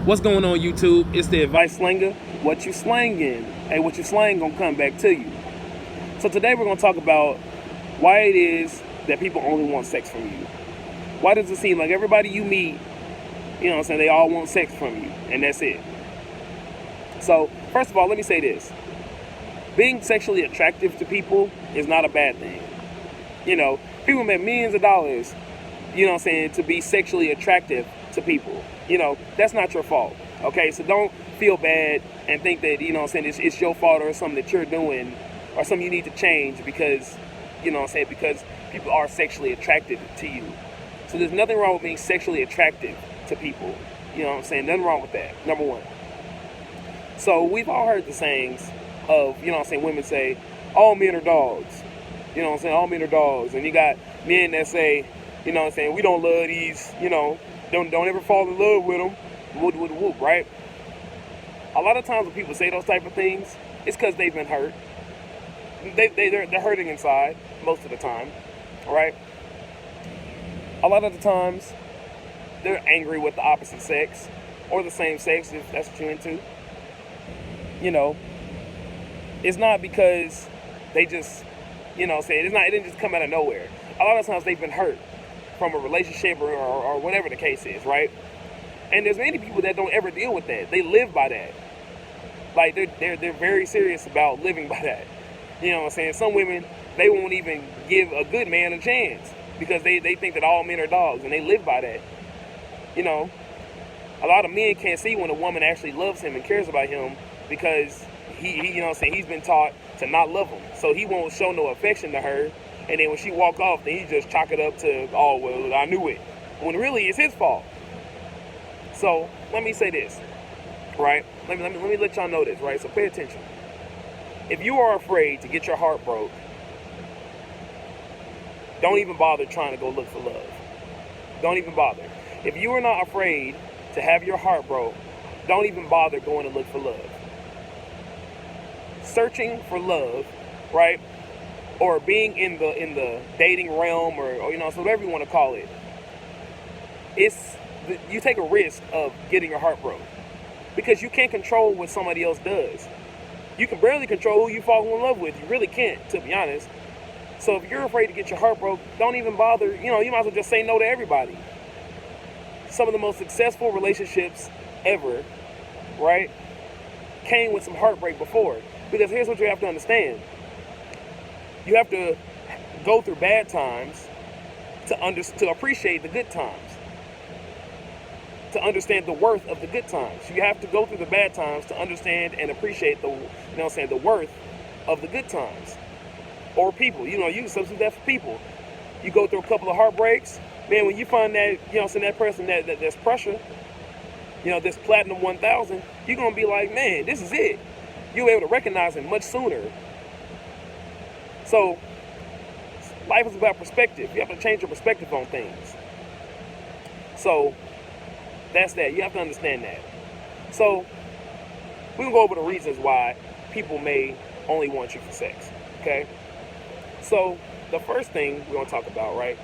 What's going on, YouTube? It's the Advice Slanger. What you slanging? Hey, what you slang gonna come back to you. So today we're gonna talk about why it is that people only want sex from you. Why does it seem like everybody you meet, you know what I'm saying, they all want sex from you, and that's it? So, first of all, let me say this. Being sexually attractive to people is not a bad thing. You know, people make millions of dollars, you know what I'm saying, to be sexually attractive to people. You know, that's not your fault. Okay, so don't feel bad and think that, you know what I'm saying, it's your fault or something that you're doing or something you need to change because, you know what I'm saying, because people are sexually attracted to you. So there's nothing wrong with being sexually attractive to people. You know what I'm saying? Nothing wrong with that, number one. So we've all heard the sayings of, you know what I'm saying, women say, all men are dogs. You know what I'm saying? All men are dogs. And you got men that say, you know what I'm saying, we don't love these, you know, don't ever fall in love with them. Whoop, whoop, whoop, right? A lot of times when people say those type of things, it's because they've been hurt. They're hurting inside most of the time, right? A lot of the times, they're angry with the opposite sex or the same sex if that's what you're into. You know, it's not because they just, you know what I'm saying, it didn't just come out of nowhere. A lot of times they've been hurt from a relationship or whatever the case is, right? And there's many people that don't ever deal with that. They live by that. Like they're very serious about living by that. You know what I'm saying? Some women, they won't even give a good man a chance because they think that all men are dogs and they live by that. You know, a lot of men can't see when a woman actually loves him and cares about him because he you know what I'm saying, he's been taught to not love him. So he won't show no affection to her. And then when she walk off, then he just chalk it up to, oh, well, I knew it. When really it's his fault. So let me say this, right? Let me let y'all know this, right? So pay attention. If you are afraid to get your heart broke, don't even bother trying to go look for love. Don't even bother. If you are not afraid to have your heart broke, don't even bother going to look for love. Searching for love, right? Or being in the dating realm or you know, so whatever you want to call it, you take a risk of getting your heart broke because you can't control what somebody else does. You can barely control who you fall in love with. You really can't, to be honest. So if you're afraid to get your heart broke, don't even bother. You know, you might as well just say no to everybody. Some of the most successful relationships ever, right, came with some heartbreak before. Because here's what you have to understand. You have to go through bad times to appreciate the good times. To understand the worth of the good times. You have to go through the bad times to understand and appreciate the, you know what I'm saying, the worth of the good times. Or people, you know, you can substitute that for people. You go through a couple of heartbreaks, man, when you find that, you know what I'm saying, that person that's pressure, you know, this platinum 1000, you're going to be like, man, this is it. You'll be able to recognize it much sooner. So, life is about perspective. You have to change your perspective on things. So, that's that. You have to understand that. So, we're going to go over the reasons why people may only want you for sex. Okay? So, the first thing we're going to talk about, right,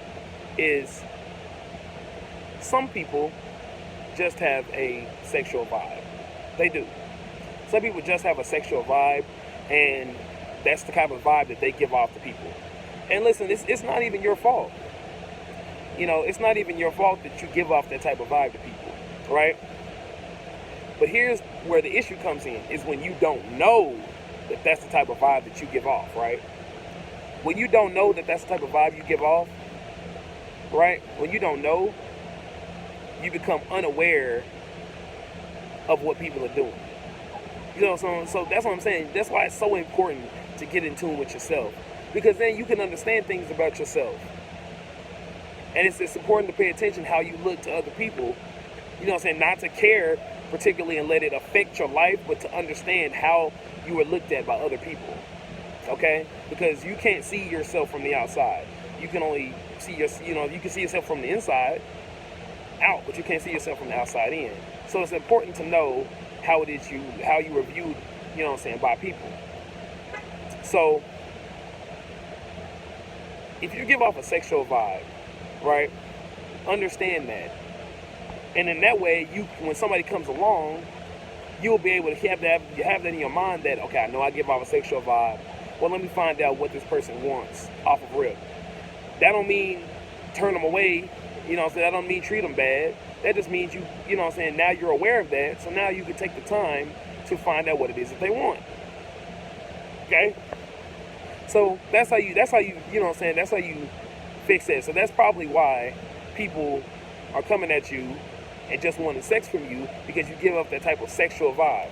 is some people just have a sexual vibe. They do. Some people just have a sexual vibe, and that's the kind of vibe that they give off to people. And listen, it's not even your fault. You know, it's not even your fault that you give off that type of vibe to people, right? But here's where the issue comes in, is when you don't know that that's the type of vibe that you give off, right? When you don't know that that's the type of vibe you give off, right? When you don't know, you become unaware of what people are doing. You know, so that's what I'm saying. That's why it's so important to get in tune with yourself. Because then you can understand things about yourself. And it's important to pay attention how you look to other people. You know what I'm saying? Not to care particularly and let it affect your life, but to understand how you were looked at by other people. Okay? Because you can't see yourself from the outside. You can only see you can see yourself from the inside out, but you can't see yourself from the outside in. So it's important to know how you were viewed, you know what I'm saying, by people. So if you give off a sexual vibe, right, understand that And in that way, when somebody comes along, you'll be able to have that in your mind that, okay, I know I give off a sexual vibe. Well, let me find out what this person wants off of rip. That don't mean turn them away. You know what I'm saying? That don't mean treat them bad. That just means you know what I'm saying, now you're aware of that. So now you can take the time to find out what it is that they want. Okay? So that's how you know what I'm saying, that's how you fix it. So that's probably why people are coming at you and just wanting sex from you, because you give up that type of sexual vibe.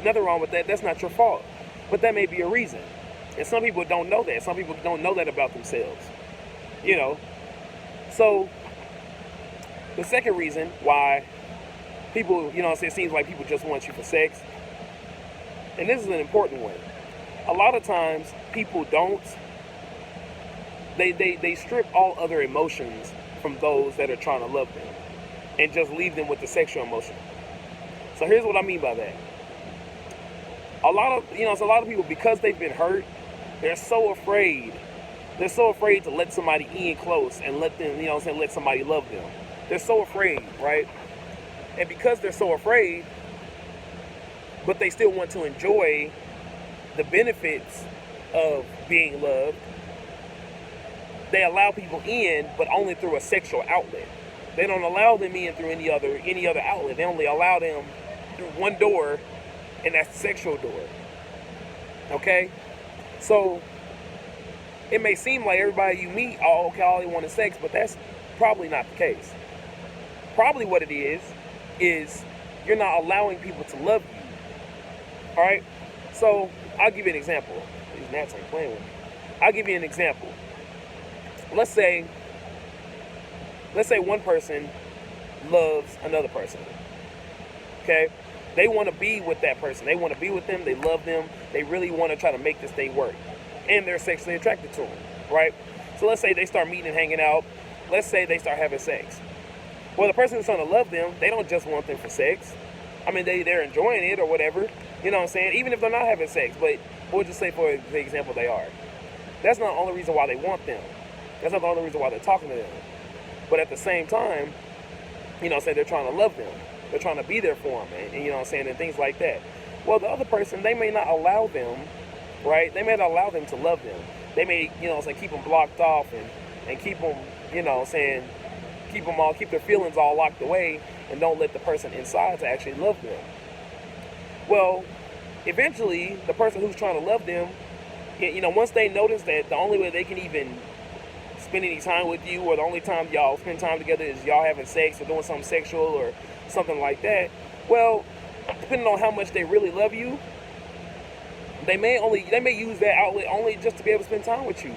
Nothing wrong with that. That's not your fault. But that may be a reason. And some people don't know that. Some people don't know that about themselves. You know? So, the second reason why people, you know what I'm saying, it seems like people just want you for sex, and this is an important one. A lot of times, people don't, they strip all other emotions from those that are trying to love them and just leave them with the sexual emotion. So here's what I mean by that. A lot of people, because they've been hurt, they're so afraid. They're so afraid to let somebody in close and let them, you know what I'm saying, let somebody love them. They're so afraid, right? And because they're so afraid, but they still want to enjoy the benefits of being loved, they allow people in, but only through a sexual outlet. They don't allow them in through any other outlet. They only allow them through one door, and that's the sexual door. Okay? So it may seem like everybody you meet, oh, okay, all they want is sex, but that's probably not the case. Probably what it is you're not allowing people to love you. All right? So I'll give you an example. These gnats ain't playing with me. I'll give you an example. Let's say one person loves another person. Okay? They want to be with that person. They want to be with them. They love them. They really want to try to make this thing work. And they're sexually attracted to them, right? So let's say they start meeting and hanging out. Let's say they start having sex. Well, the person who's trying to love them, they don't just want them for sex. I mean, they're enjoying it or whatever. You know what I'm saying? Even if they're not having sex. But we'll just say, for the example, they are. That's not the only reason why they want them. That's not the only reason why they're talking to them. But at the same time, you know what I'm saying, they're trying to love them. They're trying to be there for them, and you know what I'm saying, and things like that. Well, the other person, they may not allow them, right? They may not allow them to love them. They may, you know what I'm saying, keep them blocked off and keep them, you know what I'm saying, keep their feelings all locked away and don't let the person inside to actually love them. Well, eventually, the person who's trying to love them, you know, once they notice that the only way they can even spend any time with you, or the only time y'all spend time together is y'all having sex or doing something sexual or something like that, well, depending on how much they really love you, they may use that outlet only just to be able to spend time with you.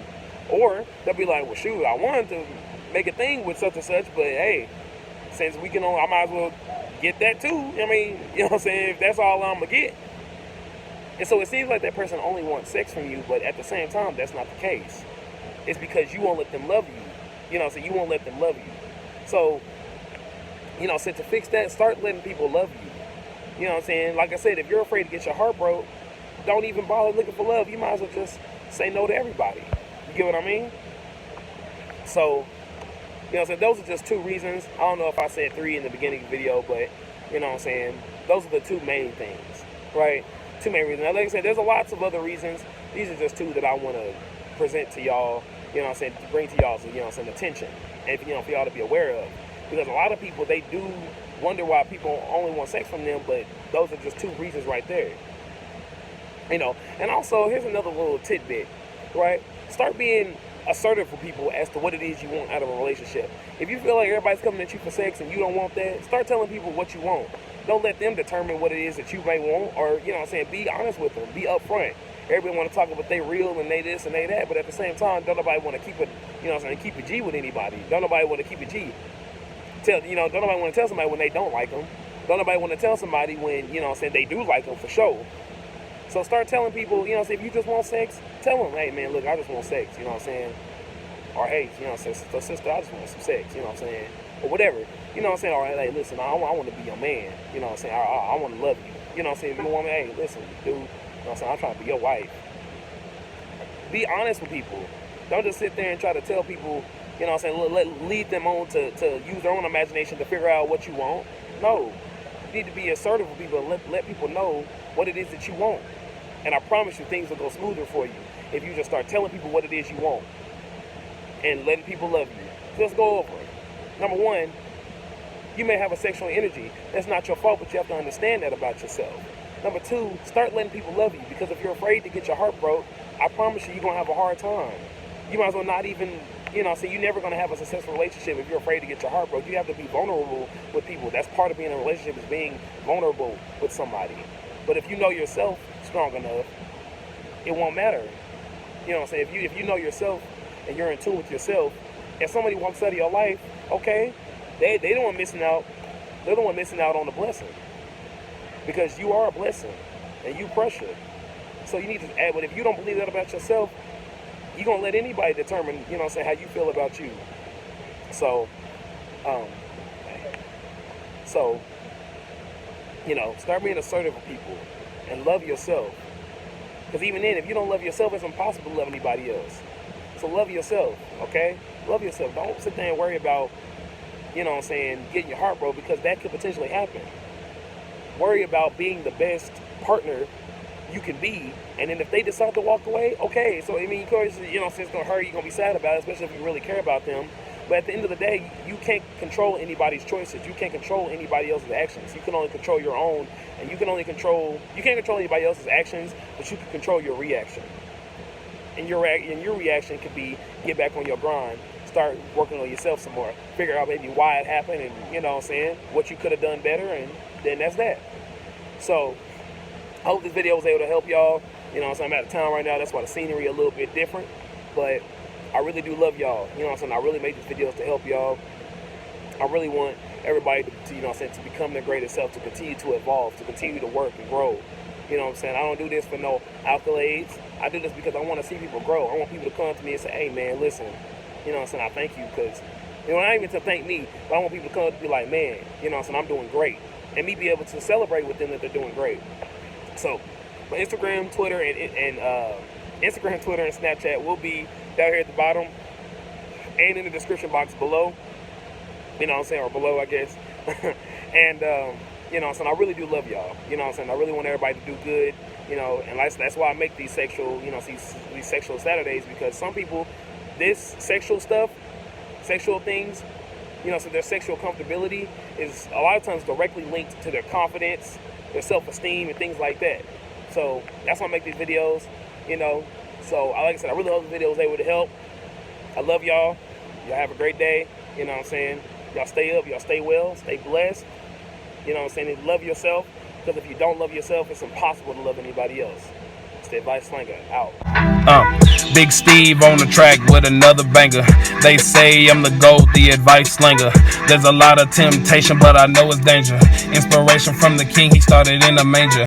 Or they'll be like, well, shoot, I wanted to make a thing with such and such, but hey, since we can only, I might as well get that too. I mean, you know what I'm saying, if that's all I'm gonna get. And so it seems like that person only wants sex from you, but at the same time, that's not the case. It's because you won't let them love you. You know what I'm saying? You won't let them love you. So, you know, so to fix that, start letting people love you. You know what I'm saying? Like I said, if you're afraid to get your heart broke, don't even bother looking for love. You might as well just say no to everybody. You get what I mean? So, you know what I'm saying? Those are just two reasons. I don't know if I said three in the beginning of the video, but, you know what I'm saying? Those are the two main things, right? Two main reasons. Now, like I said, there's lots of other reasons. These are just two that I want to present to y'all, you know what I'm saying, to bring to y'all, you know what I'm saying, attention. And, you know, for y'all to be aware of. Because a lot of people, they do wonder why people only want sex from them, but those are just two reasons right there. You know, and also, here's another little tidbit, right? Start being assertive for people as to what it is you want out of a relationship. If you feel like everybody's coming at you for sex and you don't want that, start telling people what you want. Don't let them determine what it is that you may want, or, you know what I'm saying, be honest with them, be upfront. Everybody want to talk about they real and they this and they that, but at the same time, don't nobody want to keep it, you know what I'm saying, keep a G with anybody. Don't nobody want to keep a G. Don't nobody want to tell somebody when they don't like them. Don't nobody want to tell somebody when, you know what I'm saying, they do like them for sure. So start telling people, you know what I'm saying, if you just want sex, tell them, hey man, look, I just want sex, you know what I'm saying? Or hey, you know what I'm saying, sister, I just want some sex, you know what I'm saying? Or whatever, you know what I'm saying? Or hey, listen, I want to be your man, you know what I'm saying? I want to love you, you know what I'm saying? If you want me, hey, listen, dude, you know what I'm saying, I'm trying to be your wife. Be honest with people. Don't just sit there and try to tell people, You know what I'm saying? Lead them on to use their own imagination to figure out what you want. No. You need to be assertive with people and let people know what it is that you want. And I promise you things will go smoother for you if you just start telling people what it is you want and letting people love you. Just go over it. Number one, you may have a sexual energy. That's not your fault, but you have to understand that about yourself. Number two, start letting people love you, because if you're afraid to get your heart broke, I promise you're going to have a hard time. You might as well not even, you're never going to have a successful relationship if you're afraid to get your heart broke. You have to be vulnerable with people. That's part of being in a relationship, is being vulnerable with somebody. But if you know yourself strong enough, it won't matter. You know what I'm saying? If you know yourself and you're in tune with yourself, and somebody walks out of your life, okay, they don't want missing out. They're the one missing out on the blessing, because you are a blessing and you pressure. So you need to add. But if you don't believe that about yourself, you're gonna let anybody determine, how you feel about you. So, start being assertive with people and love yourself. Because even then, if you don't love yourself, it's impossible to love anybody else. So love yourself, okay? Love yourself. Don't sit there and worry about, getting your heart broke, because that could potentially happen. Worry about being the best partner you can be, and then if they decide to walk away, okay. So of course, it's gonna hurt. You're gonna be sad about it, especially if you really care about them. But at the end of the day, you can't control anybody's choices. You can't control anybody else's actions. You can only control your own, and you can't control anybody else's actions, but you can control your reaction. And your reaction could be get back on your grind, start working on yourself some more, figure out maybe why it happened, and what you could have done better, and then that's that. So I hope this video was able to help y'all. I'm out of town right now. That's why the scenery a little bit different. But I really do love y'all. I really make these videos to help y'all. I really want everybody to become their greatest self, to continue to evolve, to continue to work and grow. I don't do this for no accolades. I do this because I want to see people grow. I want people to come to me and say, hey, man, listen. I thank you, because, not even to thank me, but I want people to come to be like, man, I'm doing great. And me be able to celebrate with them that they're doing great. So, my Instagram, Twitter, and Instagram, Twitter, and Snapchat will be down here at the bottom and in the description box below. Or below, I guess. And I really do love y'all. I really want everybody to do good. And that's why I make these sexual, these sexual Saturdays, because some people, this sexual stuff, sexual things, so their sexual comfortability is a lot of times directly linked to their confidence, their self-esteem, and things like that. So that's why I make these videos, So like I said, I really hope the video was able to help. I love y'all. Y'all have a great day. Y'all stay up, y'all stay well, stay blessed. And love yourself, because if you don't love yourself, it's impossible to love anybody else. It's the Advice Slinger, out. Big Steve on the track with another banger. They say I'm the GOAT, the Advice Slinger. There's a lot of temptation, but I know it's danger. Inspiration from the king, he started in a manger.